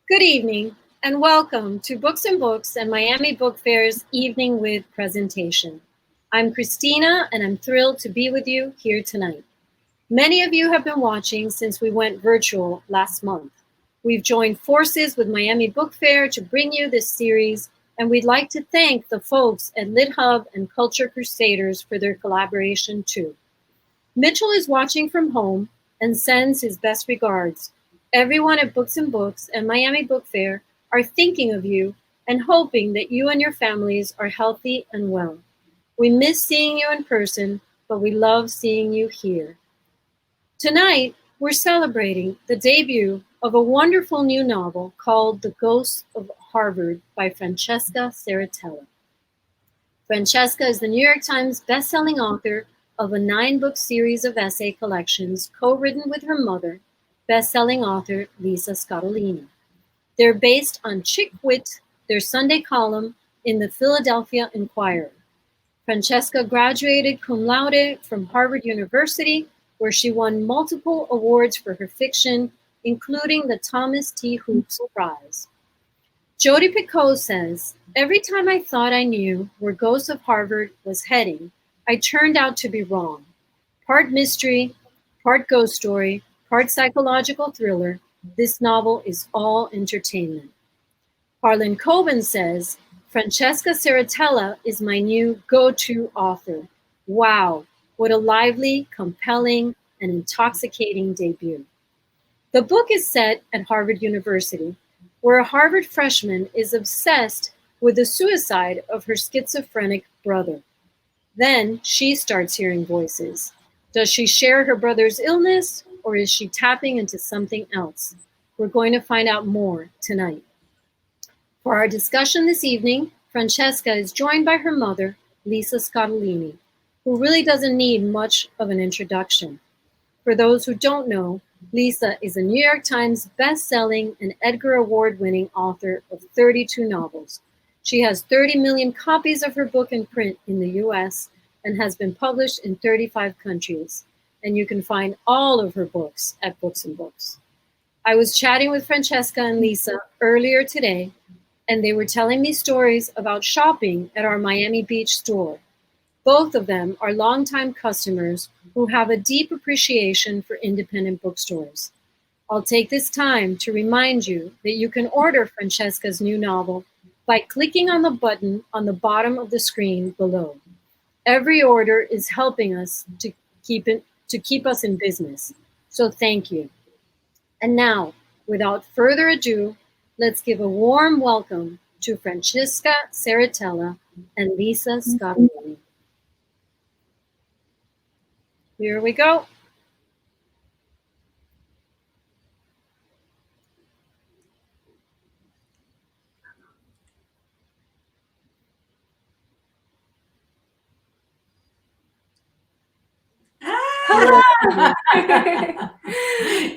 Good evening, and welcome to Books and Books and Miami Book Fair's Evening with presentation. I'm Christina, and I'm thrilled to be with you here tonight. Many of you have been watching since we went virtual last month. We've joined forces with Miami Book Fair to bring you this series, and we'd like to thank the folks at LitHub and Culture Crusaders for their collaboration too. Mitchell is watching from home and sends his best regards. Everyone at Books and Books and Miami Book Fair are thinking of you and hoping that you and your families are healthy and well. We miss seeing you in person, but we love seeing you here. Tonight, we're celebrating the debut of a wonderful new novel called The Ghosts of Harvard by Francesca Serritella. Francesca is the New York Times bestselling author of a 9-book series of essay collections co-written with her mother, bestselling author Lisa Scottaline. They're based on Chick Wit, their Sunday column in the Philadelphia Inquirer. Francesca graduated cum laude from Harvard University, where she won multiple awards for her fiction, including the Thomas T. Hoops Prize. Jodi Picoult says, "Every time I thought I knew where Ghosts of Harvard was heading, I turned out to be wrong. Part mystery, part ghost story, part psychological thriller, this novel is all entertainment." Harlan Coben says, "Francesca Serritella is my new go-to author. Wow, what a lively, compelling, and intoxicating debut." The book is set at Harvard University, where a Harvard freshman is obsessed with the suicide of her schizophrenic brother. Then she starts hearing voices. Does she share her brother's illness, or is she tapping into something else? We're going to find out more tonight. For our discussion this evening, Francesca is joined by her mother, Lisa Scottaline, who really doesn't need much of an introduction. For those who don't know, Lisa is a New York Times best-selling and Edgar Award-winning author of 32 novels. She has 30 million copies of her book in print in the US and has been published in 35 countries. And you can find all of her books at Books and Books. I was chatting with Francesca and Lisa earlier today, and they were telling me stories about shopping at our Miami Beach store. Both of them are longtime customers who have a deep appreciation for independent bookstores. I'll take this time to remind you that you can order Francesca's new novel by clicking on the button on the bottom of the screen below. Every order is helping us to keep us in business. So thank you. And now, without further ado, let's give a warm welcome to Francesca Serritella and Lisa Scottaline. Here we go.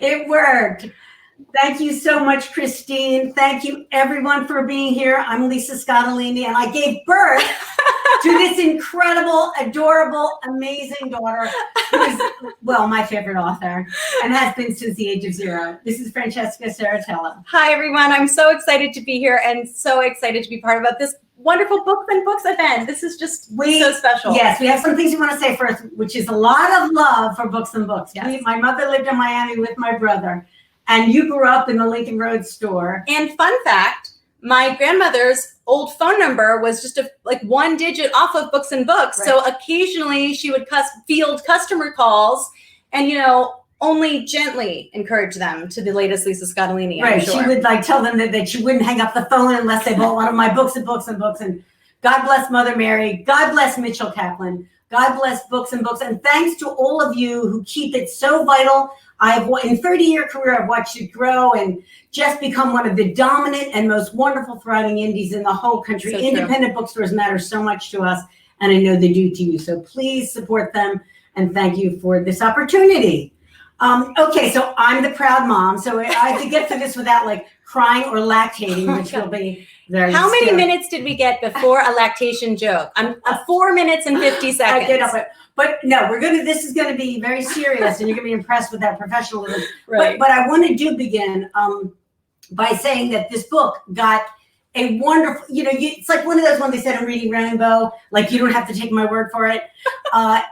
It worked. Thank you so much, Christine. Thank you, everyone, for being here. I'm Lisa Scottaline, and I gave birth to this incredible, adorable, amazing daughter who is, well, my favorite author and has been since the age of 0. This is Francesca Serritella. Hi, everyone. I'm so excited to be here and so excited to be part of this wonderful Books and Books event. This is just so special. Yes, we have some things we want to say first, which is a lot of love for Books and Books. Yes. My mother lived in Miami with my brother, and you grew up in the Lincoln Road store. And fun fact, my grandmother's old phone number was just one digit off of Books and Books. Right. So occasionally she would field customer calls and, only gently encourage them to the latest Lisa Scottaline. Right. Sure. She would tell them that she wouldn't hang up the phone unless they bought one of my books and books and books. And God bless Mother Mary. God bless Mitchell Kaplan. God bless Books and Books. And thanks to all of you who keep it so vital. In 30-year career, I've watched it grow and just become one of the dominant and most wonderful, thriving indies in the whole country. So independent bookstores matter so much to us, and I know they do to you. So please support them, and thank you for this opportunity. Okay, so I'm the proud mom, so I have to get through this without crying or lactating, which will be very How many scary. minutes did we get before a lactation joke? I'm 4 minutes and 50 seconds. I get up, but no, this is gonna be very serious, and you're gonna be impressed with that professionalism. Right. But I want to begin. by saying that this book got a wonderful, it's like one of those ones they said I'm reading Rainbow, like you don't have to take my word for it.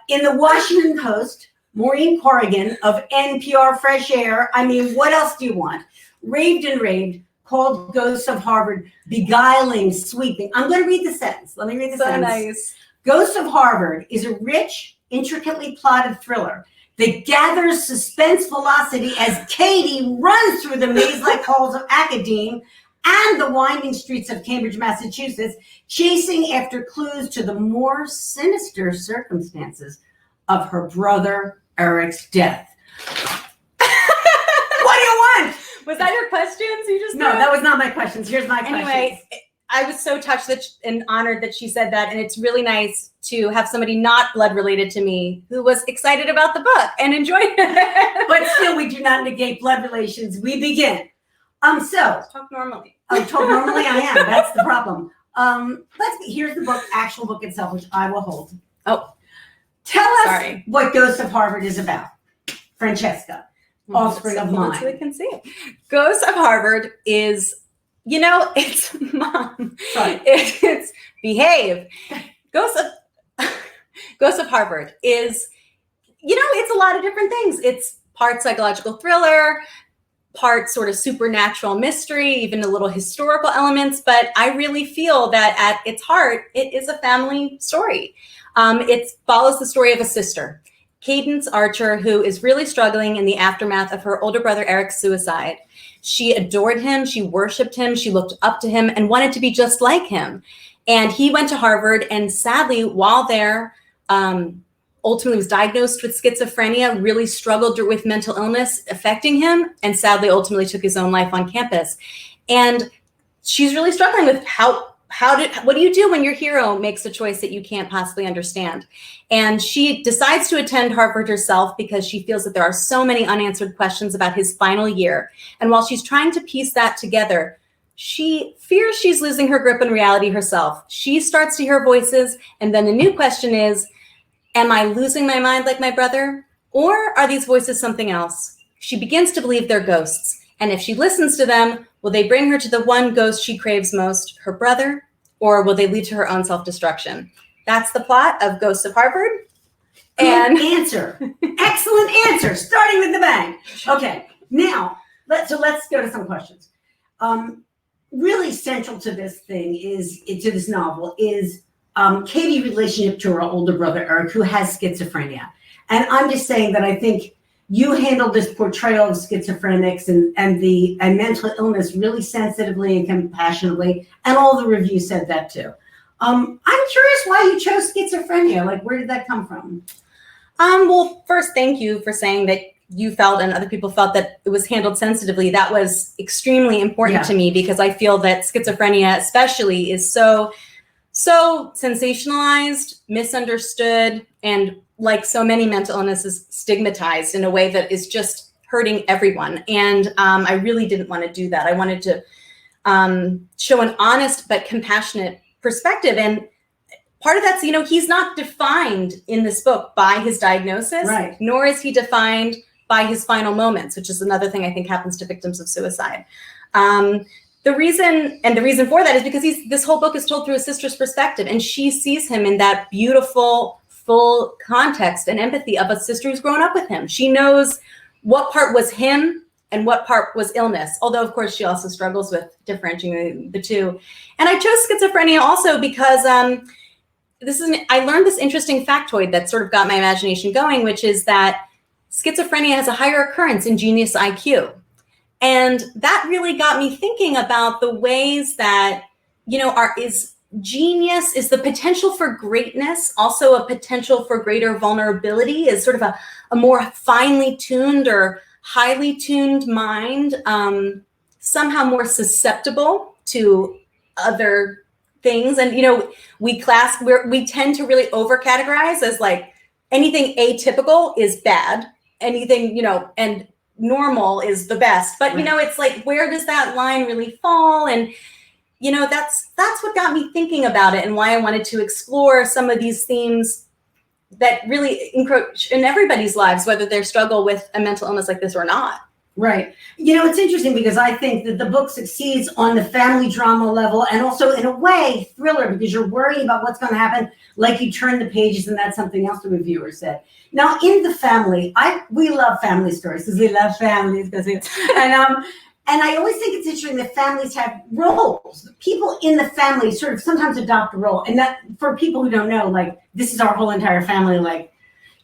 In the Washington Post, Maureen Corrigan of NPR Fresh Air, I mean, what else do you want? Raved and raved, called Ghosts of Harvard beguiling, sweeping. I'm going to read the sentence. Let me read the sentence. Nice. Ghosts of Harvard is a rich, intricately plotted thriller that gathers suspense velocity as Katie runs through the maze-like halls of academe and the winding streets of Cambridge, Massachusetts, chasing after clues to the more sinister circumstances of her brother Eric's death. What do you want? Was that your questions you just No, threw? that was not my questions. Here's my questions. Anyway, I was so touched and honored that she said that, and it's really nice to have somebody not blood related to me who was excited about the book and enjoyed it. But still, we do not negate blood relations. We begin. So Talk normally. Normally I am. That's the problem. Here's the book, actual book itself, which I will hold. Oh, tell us sorry. what Ghosts of Harvard is about, Francesca. Offspring of mine. So we can see it. Ghosts of Harvard is, it's mom. Sorry. It's behave. Ghosts of Harvard is, it's a lot of different things. It's part psychological thriller, part sort of supernatural mystery, even a little historical elements. But I really feel that at its heart, it is a family story. It follows the story of a sister, Cadence Archer, who is really struggling in the aftermath of her older brother Eric's suicide. She adored him, she worshiped him, she looked up to him and wanted to be just like him. And he went to Harvard and sadly, while there, ultimately was diagnosed with schizophrenia, really struggled with mental illness affecting him, and sadly, ultimately took his own life on campus. And she's really struggling with what do you do when your hero makes a choice that you can't possibly understand? And she decides to attend Harvard herself because she feels that there are so many unanswered questions about his final year. And while she's trying to piece that together, she fears she's losing her grip on reality herself. She starts to hear voices. And then the new question is, am I losing my mind like my brother? Or are these voices something else? She begins to believe they're ghosts. And if she listens to them, will they bring her to the one ghost she craves most, her brother? Or will they lead to her own self-destruction? That's the plot of Ghosts of Harvard. And answer. Excellent answer. Starting with the bang. Okay. Now, let's go to some questions. Really central to this this novel is Katie's relationship to her older brother, Eric, who has schizophrenia. And I'm just saying that I think you handled this portrayal of schizophrenics and mental illness really sensitively and compassionately, and all the reviews said that too. I'm curious why you chose schizophrenia. Like, where did that come from? Well, first, thank you for saying that you felt and other people felt that it was handled sensitively. That was extremely important to me because I feel that schizophrenia especially is so sensationalized, misunderstood, and like so many mental illnesses, stigmatized in a way that is just hurting everyone. And I really didn't want to do that. I wanted to show an honest but compassionate perspective. And part of that's, he's not defined in this book by his diagnosis, right, nor is he defined by his final moments, which is another thing I think happens to victims of suicide. The reason for that is because this whole book is told through his sister's perspective, and she sees him in that beautiful, full context and empathy of a sister who's grown up with him. She knows what part was him and what part was illness, although of course she also struggles with differentiating the two. And I chose schizophrenia also because I learned this interesting factoid that sort of got my imagination going, which is that schizophrenia has a higher occurrence in genius IQ. And that really got me thinking about the ways that, is genius, is the potential for greatness also a potential for greater vulnerability? Is sort of a more finely tuned or highly tuned mind somehow more susceptible to other things? And, we tend to really over categorize as like anything atypical is bad, anything, and normal is the best. But, it's like, where does that line really fall? And, that's what got me thinking about it and why I wanted to explore some of these themes that really encroach in everybody's lives, whether they struggle with a mental illness like this or not. Right. You know, it's interesting because I think that the book succeeds on the family drama level and also in a way thriller, because you're worrying about what's going to happen. Like you turn the pages, and that's something else the reviewer said. Now, in the family, we love family stories because we love families. And I always think it's interesting that families have roles. People in the family sort of sometimes adopt a role. And that, for people who don't know, like, this is our whole entire family, like,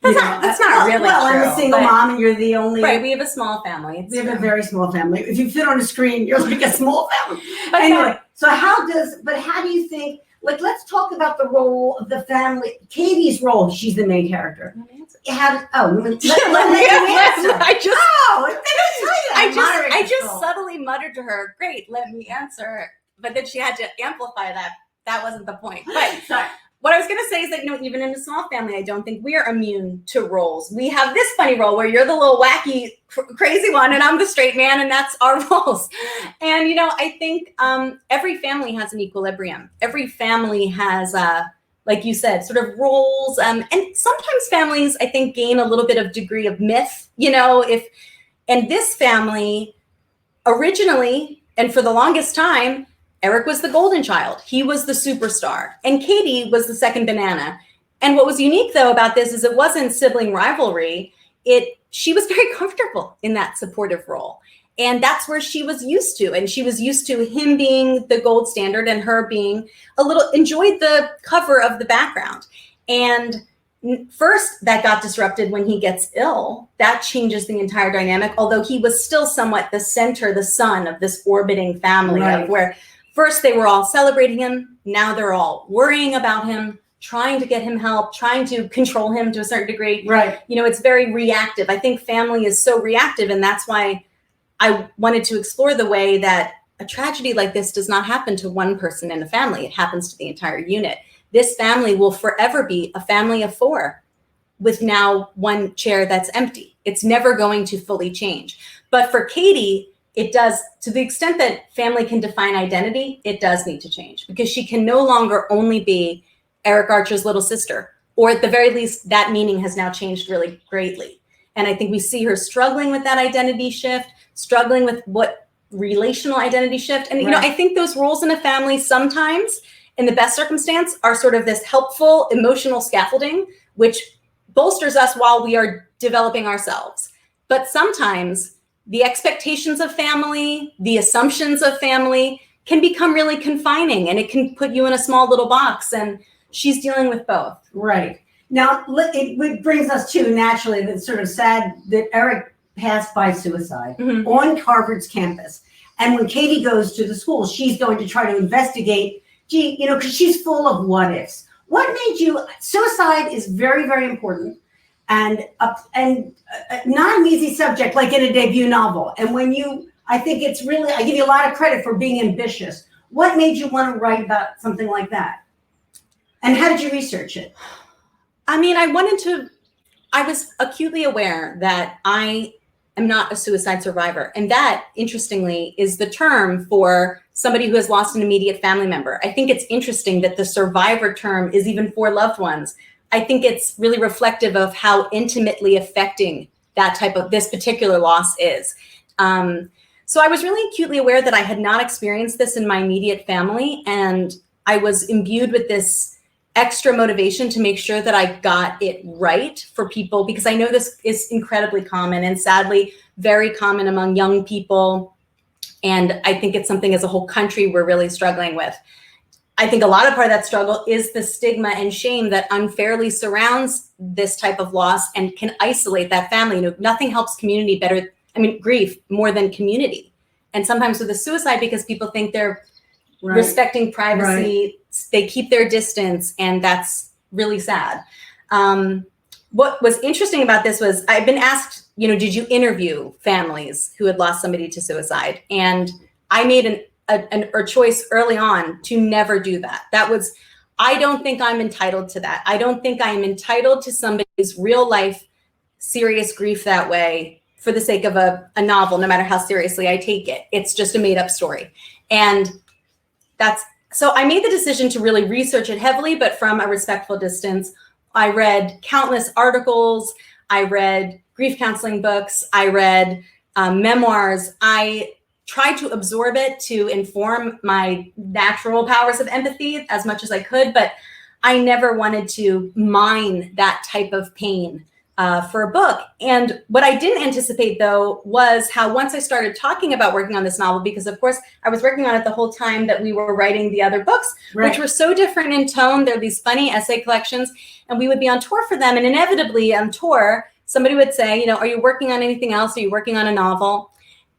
that's not really well, true. I'm a single mom and you're the only. Right, we have a small family. We have a very small family. If you fit on a screen, you're like a small family. But anyway, so how do you think, like, let's talk about the role of the family. Katie's role, she's the main character. Let me answer. I just subtly muttered to her, great, let me answer. But then she had to amplify that. That wasn't the point. But sorry. What I was going to say is that, even in a small family, I don't think we are immune to roles. We have this funny role where you're the little wacky, crazy one, and I'm the straight man, and that's our roles. And, I think every family has an equilibrium. Every family has, like you said, sort of roles. And sometimes families, I think, gain a little bit of degree of myth, and this family originally, and for the longest time, Eric was the golden child. He was the superstar. And Katie was the second banana. And what was unique, though, about this is it wasn't sibling rivalry. She was very comfortable in that supportive role. And that's where she was used to. And she was used to him being the gold standard and her being enjoyed the cover of the background. And first, that got disrupted when he gets ill. That changes the entire dynamic, although he was still somewhat the center, the sun of this orbiting family, of where first they were all celebrating him. Now they're all worrying about him, trying to get him help, trying to control him to a certain degree. Right. It's very reactive. I think family is so reactive, and that's why I wanted to explore the way that a tragedy like this does not happen to one person in a family. It happens to the entire unit. This family will forever be a family of 4 with now one chair that's empty. It's never going to fully change. But for Katie, it does, to the extent that family can define identity, it does need to change, because she can no longer only be Eric Archer's little sister, or at the very least, that meaning has now changed really greatly. And I think we see her struggling with that identity shift, struggling with what relational identity shift. And, I think those roles in a family sometimes, in the best circumstance, are sort of this helpful emotional scaffolding, which bolsters us while we are developing ourselves. But sometimes the expectations of family, the assumptions of family can become really confining, and it can put you in a small little box, and she's dealing with both. Right. Now, it brings us to, naturally, that's sort of sad that Eric passed by suicide on Harvard's campus. And when Katie goes to the school, she's going to try to investigate, because she's full of what ifs. What made you, suicide is very, very important. And not an easy subject, like in a debut novel. And I think it's really, I give you a lot of credit for being ambitious. What made you want to write about something like that? And how did you research it? I was acutely aware that I am not a suicide survivor. And that, interestingly, is the term for somebody who has lost an immediate family member. I think it's interesting that the survivor term is even for loved ones. I think it's really reflective of how intimately affecting this particular loss is. So I was really acutely aware that I had not experienced this in my immediate family. And I was imbued with this extra motivation to make sure that I got it right for people, because I know this is incredibly common and sadly very common among young people. And I think it's something as a whole country we're really struggling with. I think a lot of part of that struggle is the stigma and shame that unfairly surrounds this type of loss and can isolate that family. Nothing helps community grief more than community. And sometimes with a suicide, because people think they're respecting privacy, they keep their distance, and that's really sad. What was interesting about this was I've been asked, did you interview families who had lost somebody to suicide? And I made a choice early on to never do that. I don't think I'm entitled to that. I don't think I am entitled to somebody's real life serious grief that way for the sake of a novel, no matter how seriously I take it. It's just a made up story. And so I made the decision to really research it heavily, but from a respectful distance. I read countless articles. I read grief counseling books. I read memoirs, I tried to absorb it to inform my natural powers of empathy as much as I could, but I never wanted to mine that type of pain for a book. And what I didn't anticipate, though, was how once I started talking about working on this novel, because of course I was working on it the whole time that we were writing the other books, which were so different in tone. They're these funny essay collections, and we would be on tour for them. And inevitably on tour, somebody would say, you know, are you working on anything else? Are you working on a novel?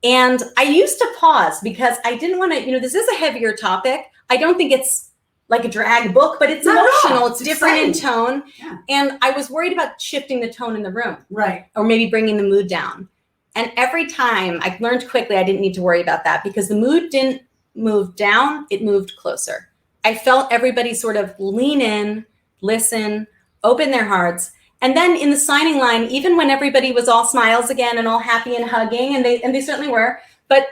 And I used to pause because I didn't want to, you know, this is a heavier topic. I don't think it's like a drag book, but it's emotional. It's different in tone. Yeah. And I was worried about shifting the tone in the room. Right. Or maybe bringing the mood down. And every time I learned quickly, I didn't need to worry about that because the mood didn't move down. It moved closer. I felt everybody sort of lean in, listen, open their hearts. And then in the signing line, even when everybody was all smiles again and all happy and hugging, and they certainly were, but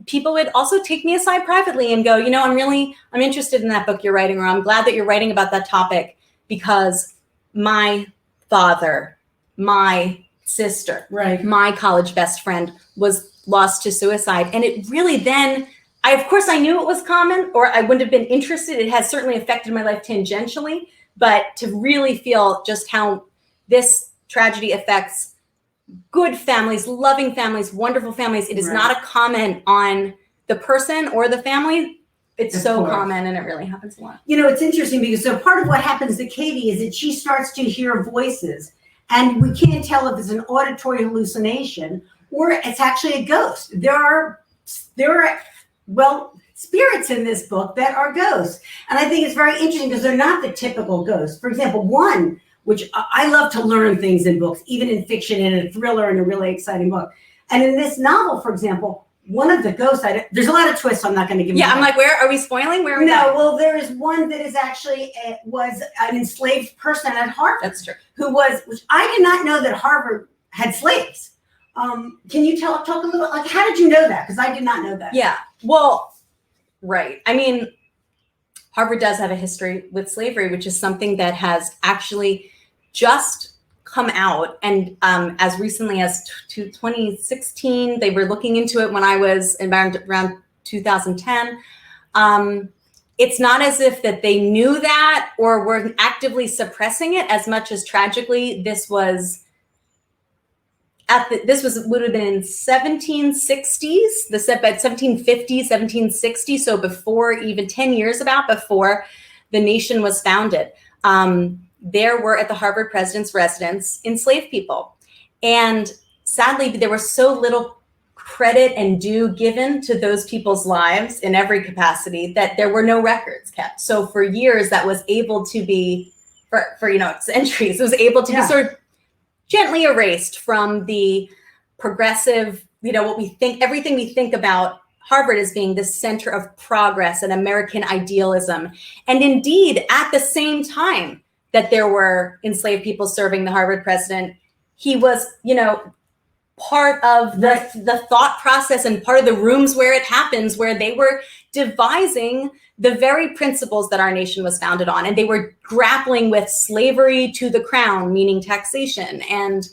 people would also take me aside privately and go, you know, I'm interested in that book you're writing, or I'm glad that you're writing about that topic because my father, my sister, my college best friend was lost to suicide. And it really then, of course I knew it was common, or I wouldn't have been interested. It has certainly affected my life tangentially, but to really feel just how this tragedy affects good families, loving families, wonderful families. It is not a comment on the person or the family. It's so common, and it really happens a lot. You know, it's interesting because so part of what happens to Katie is that she starts to hear voices, and we can't tell if it's an auditory hallucination or it's actually a ghost. There are spirits in this book that are ghosts. And I think it's very interesting because they're not the typical ghosts. For example, one, which I love to learn things in books, even in fiction and a thriller and a really exciting book. And in this novel, for example, one of the ghosts, there's a lot of twists, so I'm not going to give you. Yeah, I'm like, where are we spoiling? Where are we going? Well, there is one that is actually was an enslaved person at Harvard. That's true. Which I did not know that Harvard had slaves. Can you talk a little, like, how did you know that? Because I did not know that. Yeah, well, right. I mean, Harvard does have a history with slavery, which is something that has actually just come out. And as recently as 2016, they were looking into it when I was around 2010. It's not as if that they knew that or were actively suppressing it as much as tragically this would have been in 1760s, 1750s, 1760s. So before, even 10 years before the nation was founded. There were at the Harvard president's residence enslaved people. And sadly, there was so little credit and due given to those people's lives in every capacity that there were no records kept. So for years, that was able to be, for centuries, it was able to be sort of gently erased from the progressive, what we think, everything we think about Harvard as being the center of progress and American idealism. And indeed, at the same time that there were enslaved people serving the Harvard president, he was, part of the thought process and part of the rooms where it happens, where they were devising the very principles that our nation was founded on. And they were grappling with slavery to the crown, meaning taxation. And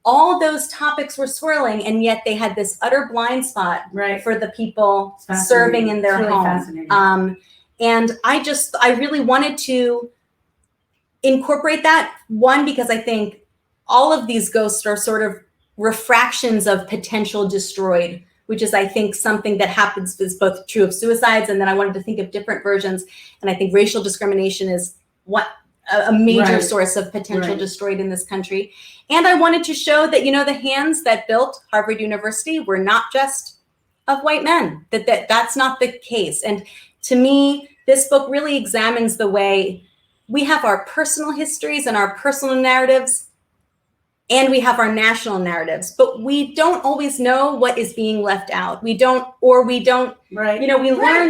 all those topics were swirling, and yet they had this utter blind spot for the people serving in their home. And I really wanted to incorporate that, one, because I think all of these ghosts are sort of refractions of potential destroyed, which is, I think, something that happens is both true of suicides, and then I wanted to think of different versions. And I think racial discrimination is a major source of potential destroyed in this country. And I wanted to show that, the hands that built Harvard University were not just of white men, that's not the case. And to me, this book really examines the way we have our personal histories and our personal narratives, and we have our national narratives, but we don't always know what is being left out. We learn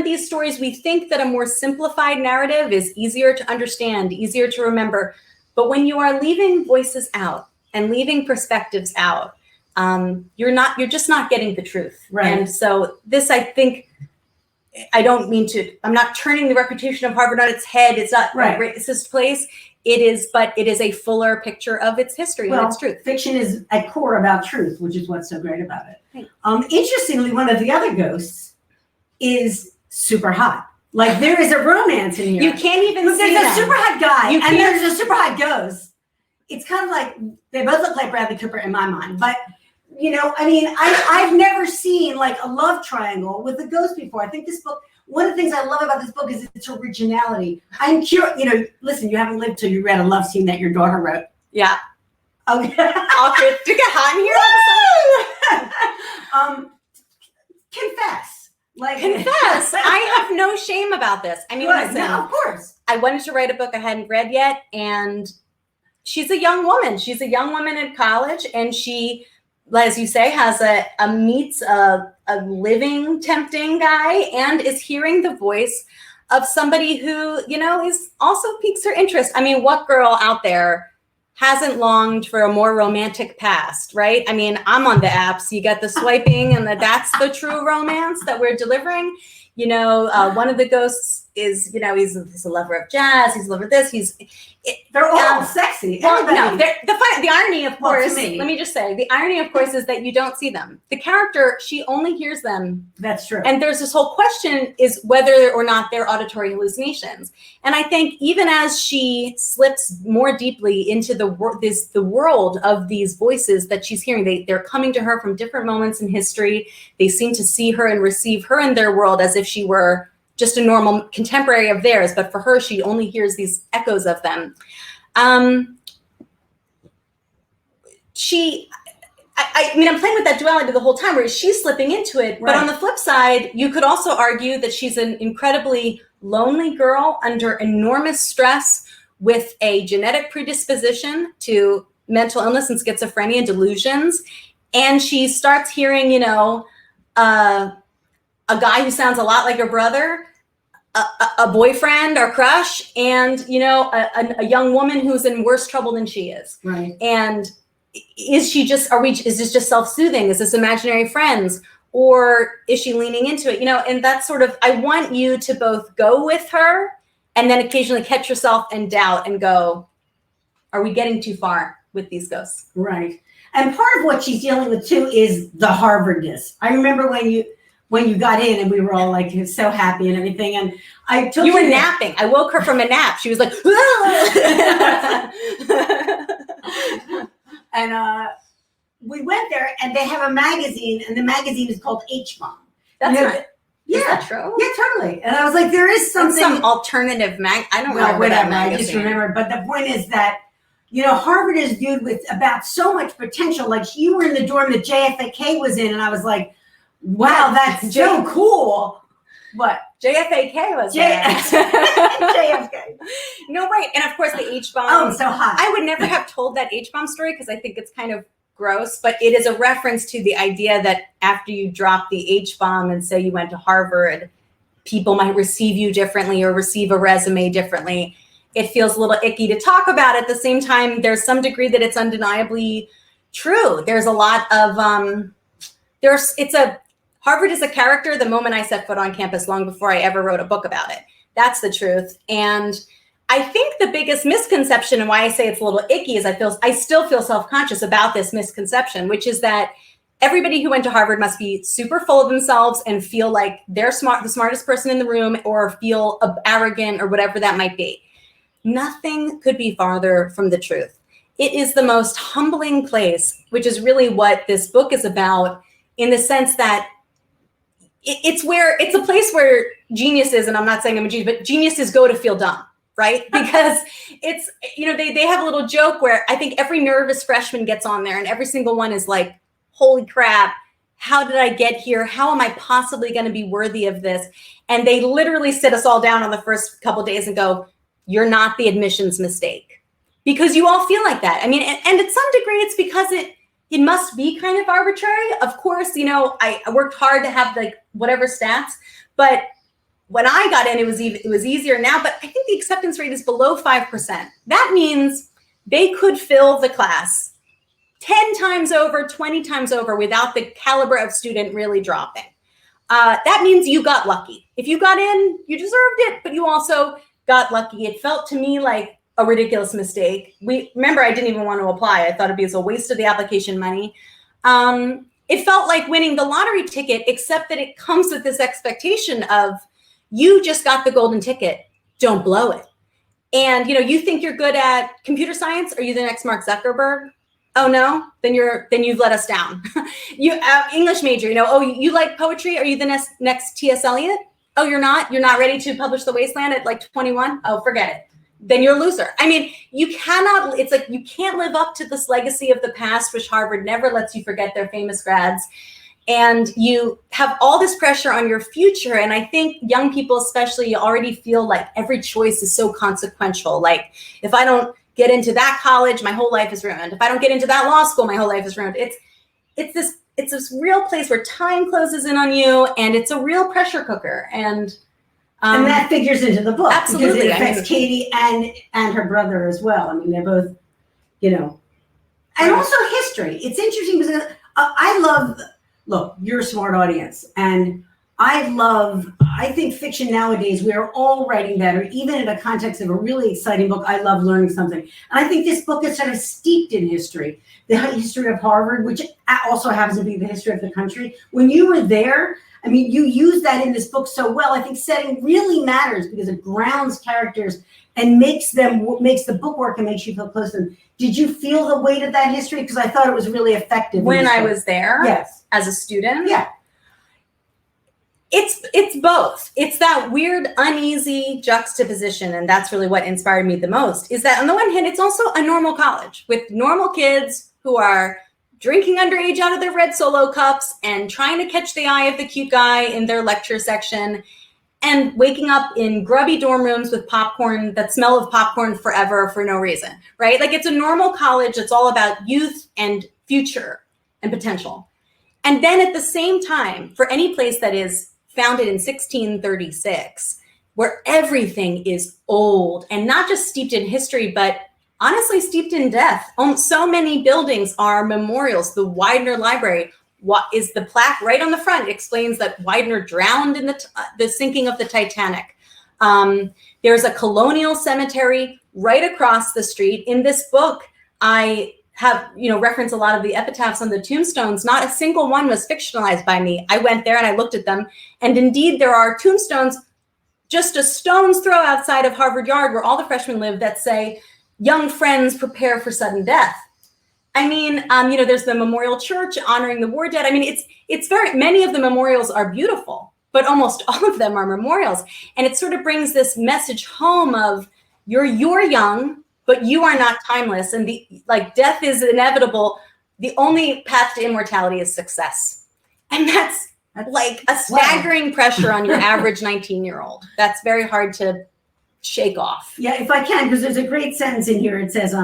these stories. We think that a more simplified narrative is easier to understand, easier to remember. But when you are leaving voices out and leaving perspectives out, you're just not getting the truth. And so this, I think, I'm not turning the reputation of Harvard on its head. It's not a racist place. but it is a fuller picture of its history and its truth. Fiction is at core about truth, which is what's so great about it. Right. Interestingly, one of the other ghosts is super hot. Like there is a romance in here. You can't even see There's a super hot guy and there's a super hot ghost. It's kind of like, they both look like Bradley Cooper in my mind. But, you know, I mean, I've never seen like a love triangle with a ghost before. I think this book, one of the things I love about this book is its originality. I'm curious, you know, listen, you haven't lived till you read a love scene that your daughter wrote. Yeah. Okay. Awkward. Do you get hot in here? Confess. Like Confess. I have no shame about this. I mean, listen, no, of course. I wanted to write a book I hadn't read yet, and she's a young woman. She's a young woman in college, and she, as you say, has meets a living, tempting guy, and is hearing the voice of somebody who, you know, is also piques her interest. I mean, what girl out there hasn't longed for a more romantic past, right? I mean, I'm on the apps. You get the swiping, and that's the true romance that we're delivering. You know, one of the ghosts is, you know, he's a lover of jazz. He's a lover of this. They're all sexy. Well, no, the irony, of course, to me. let me just say, the irony, of course, is that you don't see them. The character, she only hears them. That's true. And there's this whole question is whether or not they're auditory hallucinations. And I think even as she slips more deeply into the world of these voices that she's hearing, they're coming to her from different moments in history. They seem to see her and receive her in their world as if she were just a normal contemporary of theirs, but for her, she only hears these echoes of them. I mean, I'm playing with that duality the whole time where she's slipping into it, but on the flip side, you could also argue that she's an incredibly lonely girl under enormous stress with a genetic predisposition to mental illness and schizophrenia and delusions. And she starts hearing, you know, a guy who sounds a lot like her brother, a boyfriend or crush, and, you know, a young woman who's in worse trouble than she is. Right. And is this just self-soothing? Is this imaginary friends? Or is she leaning into it? You know, and that's sort of, I want you to both go with her and then occasionally catch yourself in doubt and go, are we getting too far with these ghosts? Right. And part of what she's dealing with too is the Harvardness. I remember when you got in and we were all like so happy and everything. And I took you were napping. I woke her from a nap. She was like, and we went there and they have a magazine and the magazine is called H-Bomb. That's you know, not, yeah, is that true? Yeah, totally. And I was like, there is something. Some alternative I don't know. Whatever. I just remember. But the point is that, you know, Harvard is viewed with about so much potential. Like you were in the dorm that JFK was in, and I was like, wow, that's so cool. What? JFK was there. JFK. No, right. And of course the H-bomb. Oh, so hot. I would never have told that H-bomb story because I think it's kind of gross, but it is a reference to the idea that after you drop the H-bomb and say you went to Harvard, people might receive you differently or receive a resume differently. It feels a little icky to talk about. At the same time, there's some degree that it's undeniably true. There's a lot of, Harvard is a character the moment I set foot on campus, long before I ever wrote a book about it. That's the truth. And I think the biggest misconception, and why I say it's a little icky, is I still feel self-conscious about this misconception, which is that everybody who went to Harvard must be super full of themselves and feel like they're the smartest person in the room, or feel arrogant or whatever that might be. Nothing could be farther from the truth. It is the most humbling place, which is really what this book is about, in the sense that it's a place where geniuses, and I'm not saying I'm a genius, but geniuses go to feel dumb, right? Because it's, you know, they have a little joke where I think every nervous freshman gets on there and every single one is like, holy crap, how did I get here? How am I possibly going to be worthy of this? And they literally sit us all down on the first couple of days and go, you're not the admissions mistake. Because you all feel like that. I mean, and at some degree, it's because it must be kind of arbitrary. Of course, you know, I worked hard to have like whatever stats, but when I got in, it was easier now, but I think the acceptance rate is below 5%. That means they could fill the class 10 times over, 20 times over without the caliber of student really dropping. That means you got lucky. If you got in, you deserved it, but you also got lucky. It felt to me like a ridiculous mistake. Remember, I didn't even want to apply. I thought it'd be a waste of the application money. It felt like winning the lottery ticket, except that it comes with this expectation of, you just got the golden ticket, don't blow it. And you think you're good at computer science? Are you the next Mark Zuckerberg? Oh no, then you've let us down. You English major, oh, you like poetry? Are you the next T.S. Eliot? Oh, you're not ready to publish The Wasteland at like 21? Oh, forget it. Then you're a loser. I mean, it's like you can't live up to this legacy of the past, which Harvard never lets you forget their famous grads. And you have all this pressure on your future. And I think young people especially already feel like every choice is so consequential. Like, if I don't get into that college, my whole life is ruined. If I don't get into that law school, my whole life is ruined. It's this real place where time closes in on you, and it's a real pressure cooker. And that figures into the book. Absolutely. Because it affects Katie and her brother as well. I mean, they're both, and also history. It's interesting because I love, look, you're a smart audience, and I think fiction nowadays, we are all writing better, even in the context of a really exciting book. I love learning something. And I think this book is sort of steeped in history, the history of Harvard, which also happens to be the history of the country. When you were there, I mean, you use that in this book so well. I think setting really matters because it grounds characters and makes the book work and makes you feel close to them. Did you feel the weight of that history? Because I thought it was really effective. When I was there? Yes. As a student? Yeah. It's both. It's that weird, uneasy juxtaposition, and that's really what inspired me the most, is that on the one hand, it's also a normal college with normal kids who are drinking underage out of their red Solo cups and trying to catch the eye of the cute guy in their lecture section, and waking up in grubby dorm rooms with popcorn, that smell of popcorn forever for no reason, right? Like, it's a normal college that's all about youth and future and potential. And then at the same time, for any place that is founded in 1636, where everything is old and not just steeped in history, but honestly steeped in death. So many buildings are memorials. The Widener Library, what is the plaque right on the front, explains that Widener drowned in the sinking of the Titanic. There's a colonial cemetery right across the street. In this book, I have, reference a lot of the epitaphs on the tombstones. Not a single one was fictionalized by me. I went there and I looked at them. And indeed, there are tombstones just a stone's throw outside of Harvard Yard, where all the freshmen live, that say, "Young friends, prepare for sudden death." I mean, there's the memorial church honoring the war dead. I mean, it's very, many of the memorials are beautiful, but almost all of them are memorials. And it sort of brings this message home of, you're young, but you are not timeless, and death is inevitable. The only path to immortality is success. And that's like a staggering pressure on your average 19-year-old. That's very hard to shake off. Yeah, if I can, because there's a great sentence in here. It says,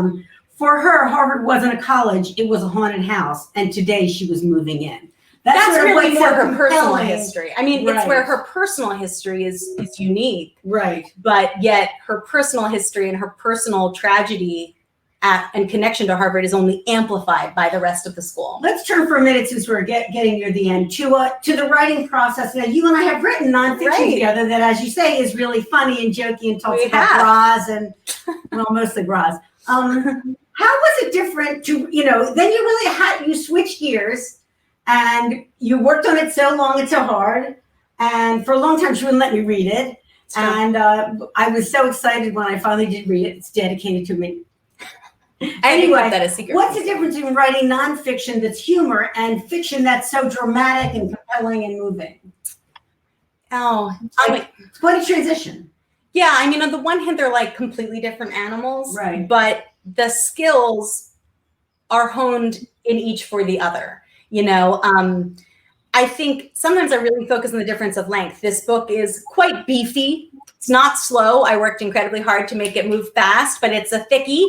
for her, Harvard wasn't a college, it was a haunted house, and today she was moving in. That's really more her compelling. personal history. I mean, Right. It's where her personal history is unique, Right. but yet her personal history and her personal tragedy and connection to Harvard is only amplified by the rest of the school. Let's turn for a minute, since we're getting near the end, to the writing process. Now, you and I have written nonfiction Right. together that, as you say, is really funny and jokey and talks We about have. bras and, well, mostly bras. How was it different to, then you switched gears, and you worked on it so long and so hard, and for a long time she wouldn't let me read it. Sure. And I was so excited when I finally did read it. It's dedicated to me. Anyway, keep that a secret. What's the difference in writing nonfiction that's humor and fiction that's so dramatic and compelling and moving? It's quite a transition. Yeah, I mean, on the one hand, they're like completely different animals, Right. But the skills are honed in each for the other. I think sometimes I really focus on the difference of length. This book is quite beefy. It's not slow. I worked incredibly hard to make it move fast, but it's a thickie.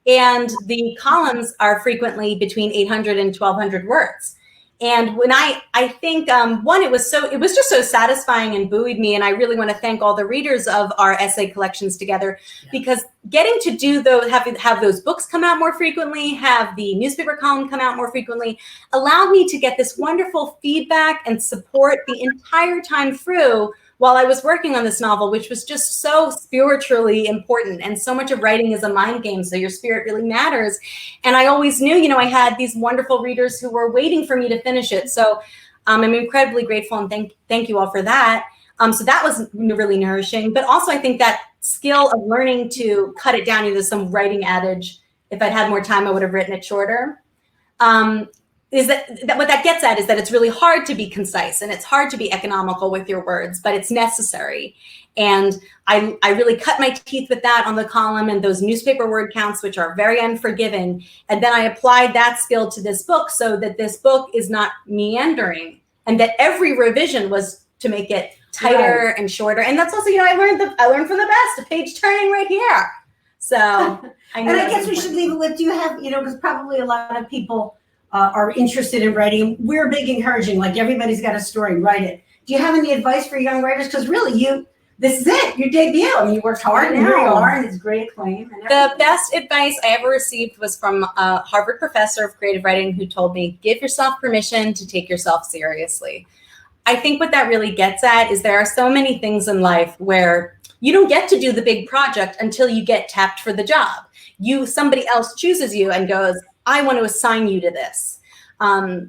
And the columns are frequently between 800 and 1,200 words. And when I think, it was just so satisfying and buoyed me. And I really want to thank all the readers of our essay collections together, because getting to do those, have those books come out more frequently, have the newspaper column come out more frequently, allowed me to get this wonderful feedback and support the entire time through while I was working on this novel, which was just so spiritually important. And so much of writing is a mind game, so your spirit really matters. And I always knew, I had these wonderful readers who were waiting for me to finish it. So I'm incredibly grateful, and thank you all for that. So that was really nourishing. But also I think that skill of learning to cut it down, there's some writing adage, if I'd had more time, I would have written it shorter. Is that what that gets at is that it's really hard to be concise and it's hard to be economical with your words, but it's necessary. And I really cut my teeth with that on the column and those newspaper word counts, which are very unforgiving. And then I applied that skill to this book so that this book is not meandering, and that every revision was to make it tighter and shorter. And that's also, I learned from the best, page turning right here. So I guess we should leave it with, do you have, because probably a lot of people are interested in writing. We're big encouraging, like everybody's got a story, write it. Do you have any advice for young writers? Because really, this is it, your debut. I mean, you worked hard and here you are, and it's great acclaim. The best advice I ever received was from a Harvard professor of creative writing who told me, give yourself permission to take yourself seriously. I think what that really gets at is there are so many things in life where you don't get to do the big project until you get tapped for the job. Somebody else chooses you and goes, I want to assign you to this.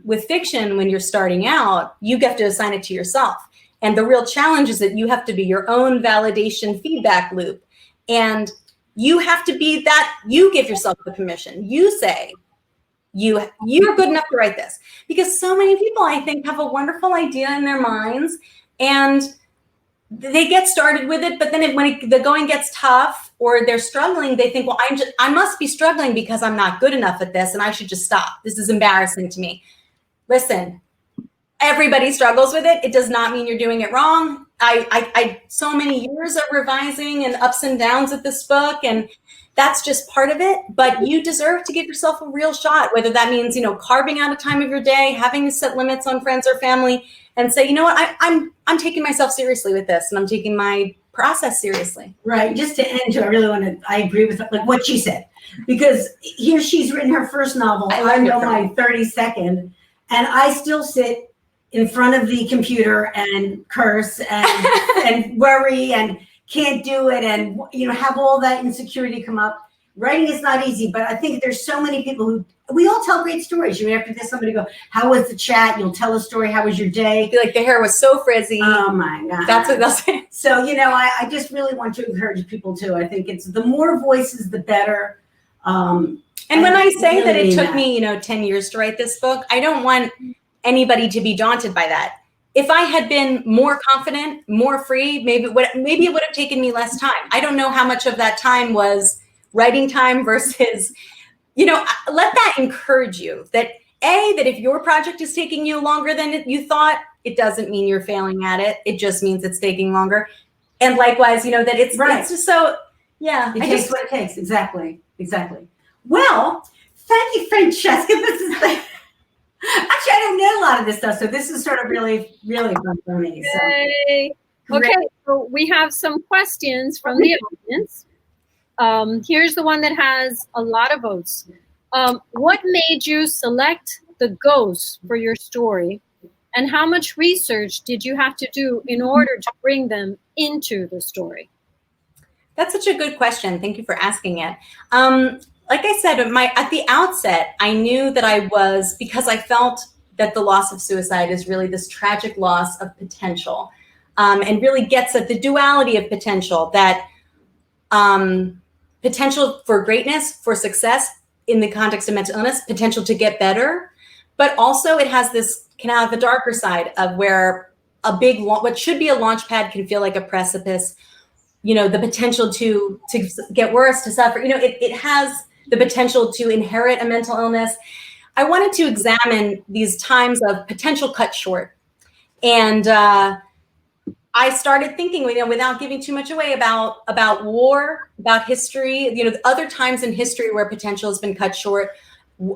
With fiction, when you're starting out, you get to assign it to yourself. And the real challenge is that you have to be your own validation feedback loop. And you have to be that, you give yourself the permission. You say, you're good enough to write this. Because so many people, I think, have a wonderful idea in their minds and they get started with it, but then when the going gets tough or they're struggling, they think, well, I must be struggling because I'm not good enough at this and I should just stop. This is embarrassing to me. Listen, everybody struggles with it. It does not mean you're doing it wrong. I so many years of revising and ups and downs with this book, and that's just part of it. But you deserve to give yourself a real shot, whether that means, carving out a time of your day, having to set limits on friends or family, and say, you know what, I'm taking myself seriously with this, and I'm taking my process seriously. Right. Just to end, I agree with what she said, because here she's written her first novel. I'm on my 32nd, and I still sit in front of the computer and curse and and worry and can't do it, and have all that insecurity come up. Writing is not easy, but I think there's so many people we all tell great stories. After this, somebody go, how was the chat? You'll tell a story. How was your day? I feel like the hair was so frizzy. Oh my God. That's what they'll say. So, I just really want to encourage people too. I think it's the more voices, the better. And when I say that it took me, 10 years to write this book, I don't want anybody to be daunted by that. If I had been more confident, more free, maybe it would have taken me less time. I don't know how much of that time was writing time versus, let that encourage you that if your project is taking you longer than you thought, it doesn't mean you're failing at it. It just means it's taking longer. And likewise, that it's right. It's just so, yeah. It takes what it takes. Exactly. Well, thank you, Francesca. This is actually, I don't know a lot of this stuff, so this is sort of really, really fun for me. So. Okay, so we have some questions from the audience. Here's the one that has a lot of votes. What made you select the ghosts for your story, and how much research did you have to do in order to bring them into the story? That's such a good question. Thank you for asking it. Like I said, at the outset, I knew that because I felt that the loss of suicide is really this tragic loss of potential, and really gets at the duality of potential, that potential for greatness, for success in the context of mental illness, potential to get better, but also it can have a darker side of where what should be a launch pad can feel like a precipice, the potential to get worse, to suffer, it has the potential to inherit a mental illness. I wanted to examine these times of potential cut short. And I started thinking, without giving too much away, about war, about history, other times in history where potential has been cut short.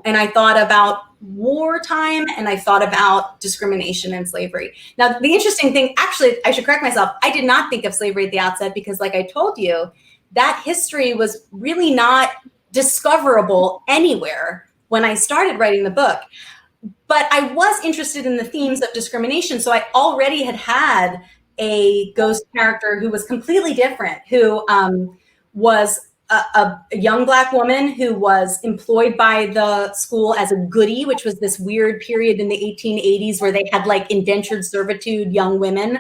And I thought about wartime, and I thought about discrimination and slavery. Now, the interesting thing, actually, I should correct myself. I did not think of slavery at the outset because, like I told you, that history was really not discoverable anywhere when I started writing the book. But I was interested in the themes of discrimination. So I already had a ghost character who was completely different, who was a young Black woman who was employed by the school as a goodie, which was this weird period in the 1880s where they had like indentured servitude young women.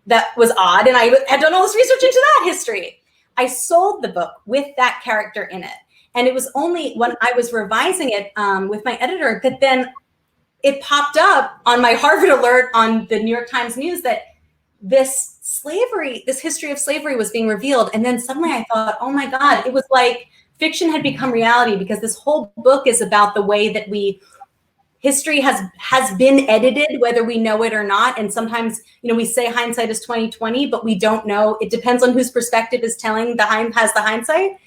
That was odd. And I had done all this research into that history. I sold the book with that character in it. And it was only when I was revising it with my editor that then it popped up on my Harvard alert on the New York Times News that this history of slavery was being revealed. And then suddenly I thought, oh my God, it was like fiction had become reality, because this whole book is about the way that history has been edited, whether we know it or not. And sometimes, we say hindsight is 20/20, but we don't know. It depends on whose perspective is telling has the hindsight.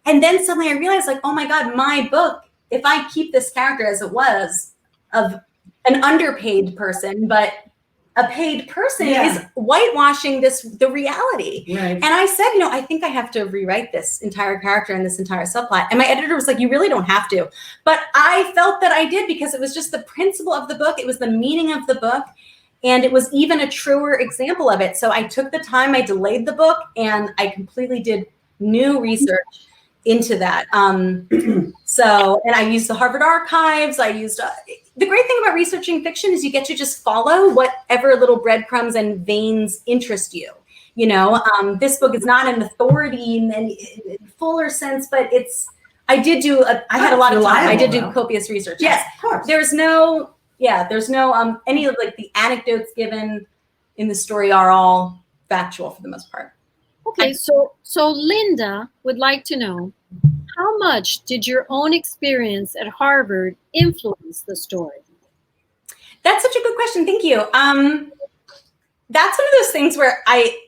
And then suddenly I realized, like, oh my God, my book, if I keep this character as it was, of an underpaid person, but a paid person, is whitewashing the reality. Right. And I said, I think I have to rewrite this entire character and this entire subplot. And my editor was like, you really don't have to. But I felt that I did, because it was just the principle of the book. It was the meaning of the book. And it was even a truer example of it. So I took the time, I delayed the book, and I completely did new research into that. And I used the Harvard archives. I used the great thing about researching fiction is you get to just follow whatever little breadcrumbs and veins interest you. This book is not an authority in fuller sense, but I had a lot of time. I did do copious research. Yes, of course. There's no any of like the anecdotes given in the story are all factual for the most part. Okay, so Linda would like to know, how much did your own experience at Harvard influence the story? That's such a good question. Thank you. That's one of those things where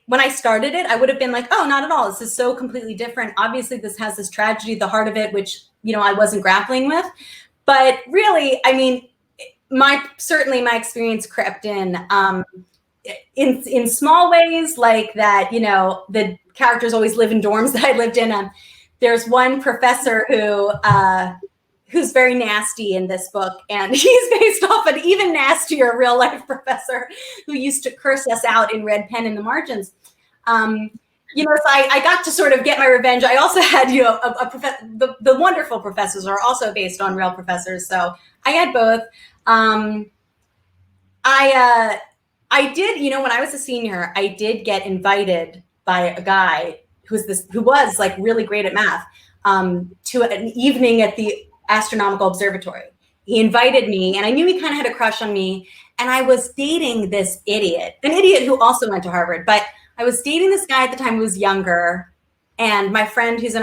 when I started it, I would have been like, oh, not at all. This is so completely different. Obviously, this has this tragedy at the heart of it, which, I wasn't grappling with. But really, I mean, certainly my experience crept in small ways, like that, the characters always live in dorms that I lived in. There's one professor who's very nasty in this book, and he's based off an even nastier real life professor who used to curse us out in red pen in the margins. So I got to sort of get my revenge. I also had, the wonderful professors are also based on real professors. So I had both. I did, when I was a senior, I did get invited by a guy who was like really great at math, to an evening at the Astronomical Observatory. He invited me, and I knew he kind of had a crush on me. And I was dating this idiot, an idiot who also went to Harvard, but I was dating this guy at the time who was younger. And my friend who's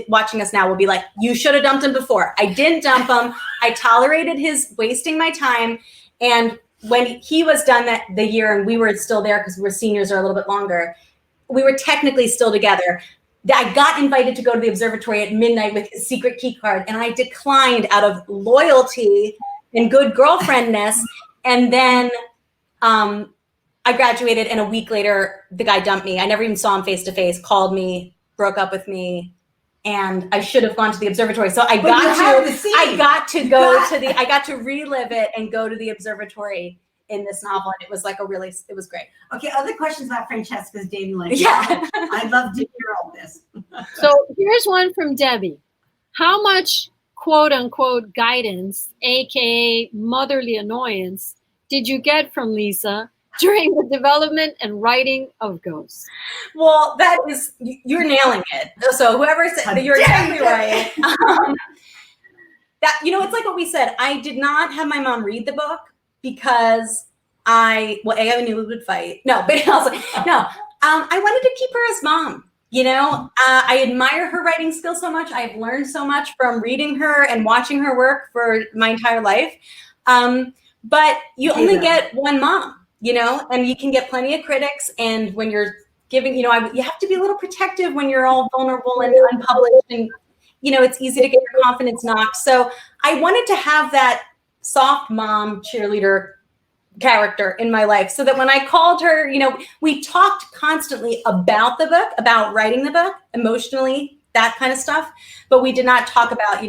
watching us now will be like, you should have dumped him before. I didn't dump him. I tolerated his wasting my time. And when he was done the year and we were still there because we're seniors or a little bit longer, we were technically still together. I got invited to go to the observatory at midnight with a secret key card, and I declined out of loyalty and good girlfriendness. And then I graduated, and a week later, the guy dumped me. I never even saw him face to face, called me, broke up with me, and I should have gone to the observatory. So I got to relive it and go to the observatory in this novel, and it was it was great. Okay, other questions about Francesca's dating life? Yeah. I'd love to hear all this. So here's one from Debbie. How much quote unquote guidance, aka motherly annoyance, did you get from Lisa during the development and writing of Ghosts? Well, you're nailing it. So whoever said, you're exactly right. It's like what we said. I did not have my mom read the book because I knew we would fight. No, but also, no. I wanted to keep her as mom. I admire her writing skills so much. I've learned so much from reading her and watching her work for my entire life. But you only get one mom, and you can get plenty of critics. And when you're giving, you have to be a little protective when you're all vulnerable and unpublished, and, it's easy to get your confidence knocked. So I wanted to have that soft mom cheerleader character in my life, so that when I called her, we talked constantly about the book, about writing the book, emotionally, that kind of stuff, but we did not talk about,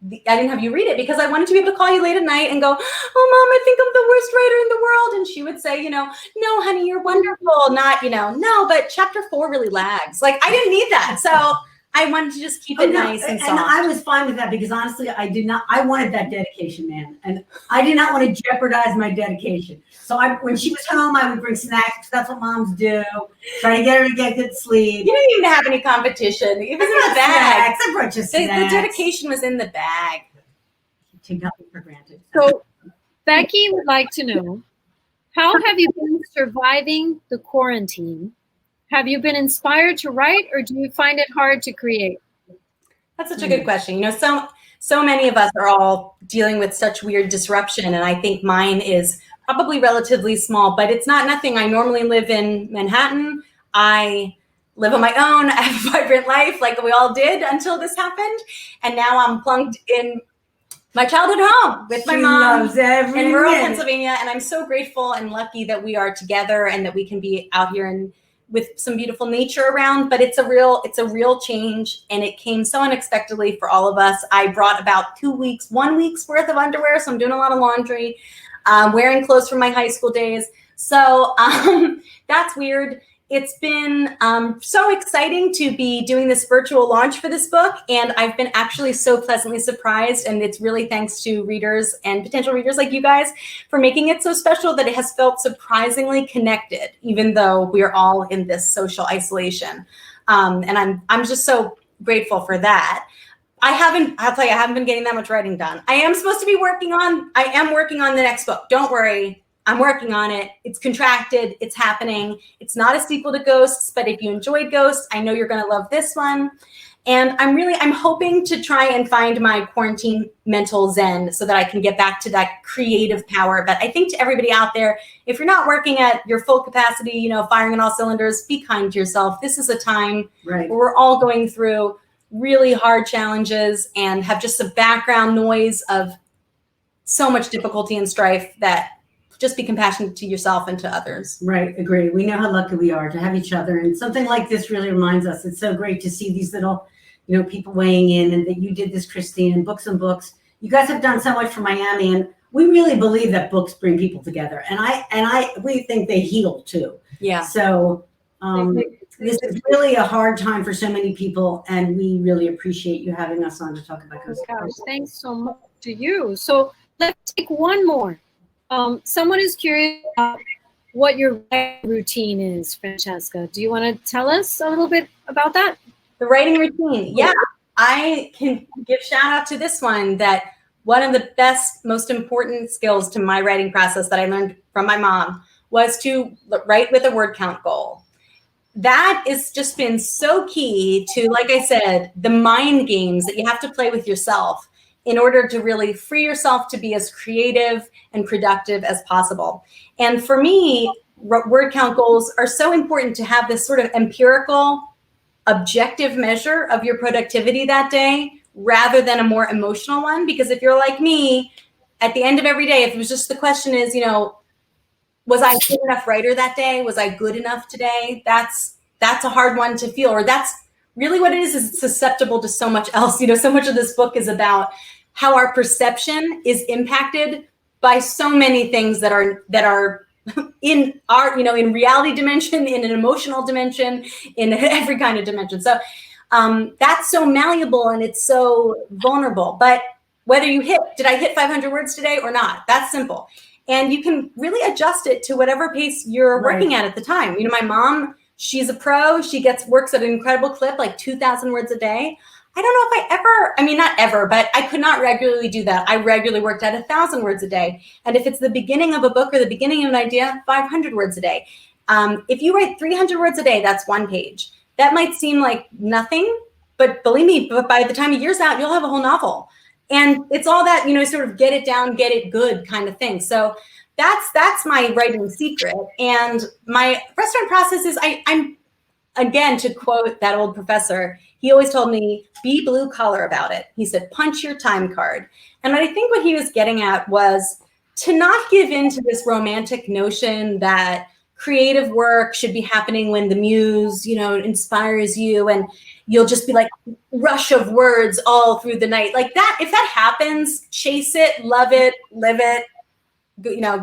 I didn't have you read it because I wanted to be able to call you late at night and go, oh, Mom, I think I'm the worst writer in the world. And she would say, no, honey, you're wonderful. Not, no, but chapter 4 really lags. Like, I didn't need that. So I wanted to just keep it nice and soft. And I was fine with that because honestly, I wanted that dedication, man. And I did not want to jeopardize my dedication. So when she was home, I would bring snacks. That's what moms do. Try to get her to get good sleep. You didn't even have any competition. It was in the bag. I brought you snacks. The dedication was in the bag. Take nothing for granted. So Becky would like to know, how have you been surviving the quarantine? Have you been inspired to write, or do you find it hard to create? That's such a good question. So many of us are all dealing with such weird disruption, and I think mine is probably relatively small, but it's not nothing. I normally live in Manhattan. I live on my own. I have a vibrant life like we all did until this happened, and now I'm plunked in my childhood home with my mom in rural Pennsylvania, and I'm so grateful and lucky that we are together and that we can be out here and with some beautiful nature around, but it's a real change, and it came so unexpectedly for all of us. I brought about 1 week's worth of underwear, so I'm doing a lot of laundry, wearing clothes from my high school days. So that's weird. It's been so exciting to be doing this virtual launch for this book, and I've been actually so pleasantly surprised, and it's really thanks to readers and potential readers like you guys for making it so special that it has felt surprisingly connected, even though we are all in this social isolation. And I'm just so grateful for that. I'll tell you, I haven't been getting that much writing done. I am working on the next book. Don't worry. I'm working on it. It's contracted. It's happening. It's not a sequel to Ghosts, but if you enjoyed Ghosts, I know you're going to love this one. And I'm hoping to try and find my quarantine mental zen so that I can get back to that creative power. But I think to everybody out there, if you're not working at your full capacity, firing on all cylinders, be kind to yourself. This is a time where we're all going through really hard challenges and have just a background noise of so much difficulty and strife that just be compassionate to yourself and to others. Right. Agree. We know how lucky we are to have each other. And something like this really reminds us. It's so great to see these little, people weighing in, and that you did this, Christine, and Books and Books. You guys have done so much for Miami, and we really believe that books bring people together. And we think they heal too. Yeah. So this is really a hard time for so many people, and we really appreciate you having us on to talk about Ghosts. Thanks so much to you. So let's take one more. Someone is curious about what your routine is, Francesca. Do you want to tell us a little bit about that? The writing routine. Yeah, I can give shout out to this one, that one of the best, most important skills to my writing process that I learned from my mom was to write with a word count goal. That has just been so key to, like I said, the mind games that you have to play with yourself in order to really free yourself to be as creative and productive as possible. And for me, word count goals are so important to have this sort of empirical, objective measure of your productivity that day, rather than a more emotional one. Because if you're like me, at the end of every day, if it was just the question is, was I a good enough writer that day? Was I good enough today? That's a hard one to feel, or that's really what it is it's susceptible to so much else. So much of this book is about how our perception is impacted by so many things that are in our, in reality dimension, in an emotional dimension, in every kind of dimension. So that's so malleable and it's so vulnerable. But whether did I hit 500 words today or not? That's simple. And you can really adjust it to whatever pace you're working at the time. My mom, she's a pro. She works at an incredible clip, like 2,000 words a day. I don't know if not ever, but I could not regularly do that. I regularly worked at 1,000 words a day. And if it's the beginning of a book or the beginning of an idea, 500 words a day. If you write 300 words a day, that's one page. That might seem like nothing, but believe me, by the time a year's out, you'll have a whole novel. And it's all that, sort of get it down, get it good kind of thing. So that's my writing secret. And my restaurant process is, I'm again, to quote that old professor, he always told me, be blue collar about it. He said, punch your time card. And I think what he was getting at was to not give in to this romantic notion that creative work should be happening when the muse, inspires you, and you'll just be like rush of words all through the night. Like that, if that happens, chase it, love it, live it,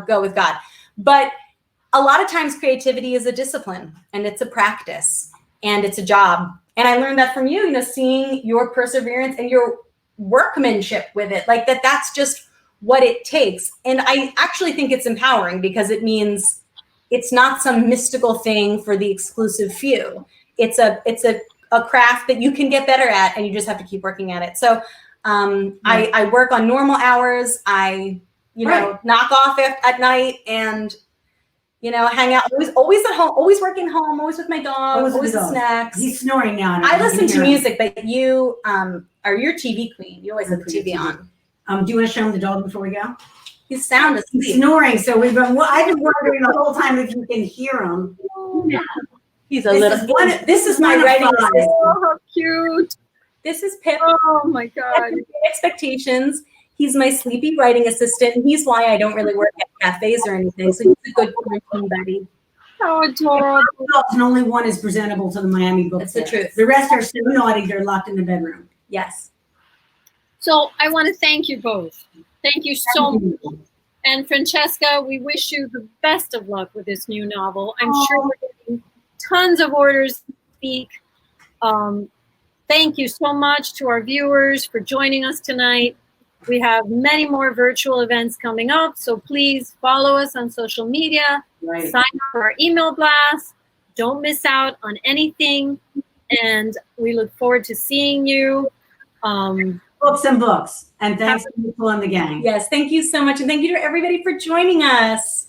go with God. But a lot of times creativity is a discipline, and it's a practice, and it's a job. And I learned that from you, seeing your perseverance and your workmanship with it, like that's just what it takes. And I actually think it's empowering, because it means it's not some mystical thing for the exclusive few. It's a craft that you can get better at, and you just have to keep working at it. So I work on normal hours. I, knock off at night and, hang out, always at home, always working home, always with my dog, always with snacks. He's snoring now. I listen to music, but you are your TV queen. You always have the TV on. Do you want to show him the dog before we go? He's sound asleep. He's snoring, so I've been wondering the whole time if you can hear him. Yeah. He's a little. This is my writing assistant. Oh, how cute! This is Pip. Oh my God! Expectations. He's my sleepy writing assistant, and he's why I don't really work at cafes or anything. So he's a good quarantine buddy. How adorable! And only one is presentable to the Miami Book Fair. That's the truth. The rest are so naughty they're locked in the bedroom. Yes. So I want to thank you both. Thank you so much. And Francesca, we wish you the best of luck with this new novel. I'm sure we're getting tons of orders to speak. Thank you so much to our viewers for joining us tonight. We have many more virtual events coming up, so please follow us on social media, sign up for our email blast. Don't miss out on anything, and we look forward to seeing you. Books and books. And thanks to Nicole and the gang. Yes, thank you so much. And thank you to everybody for joining us.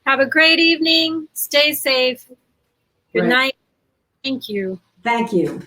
Have a great evening. Stay safe. Good night. Thank you. Thank you.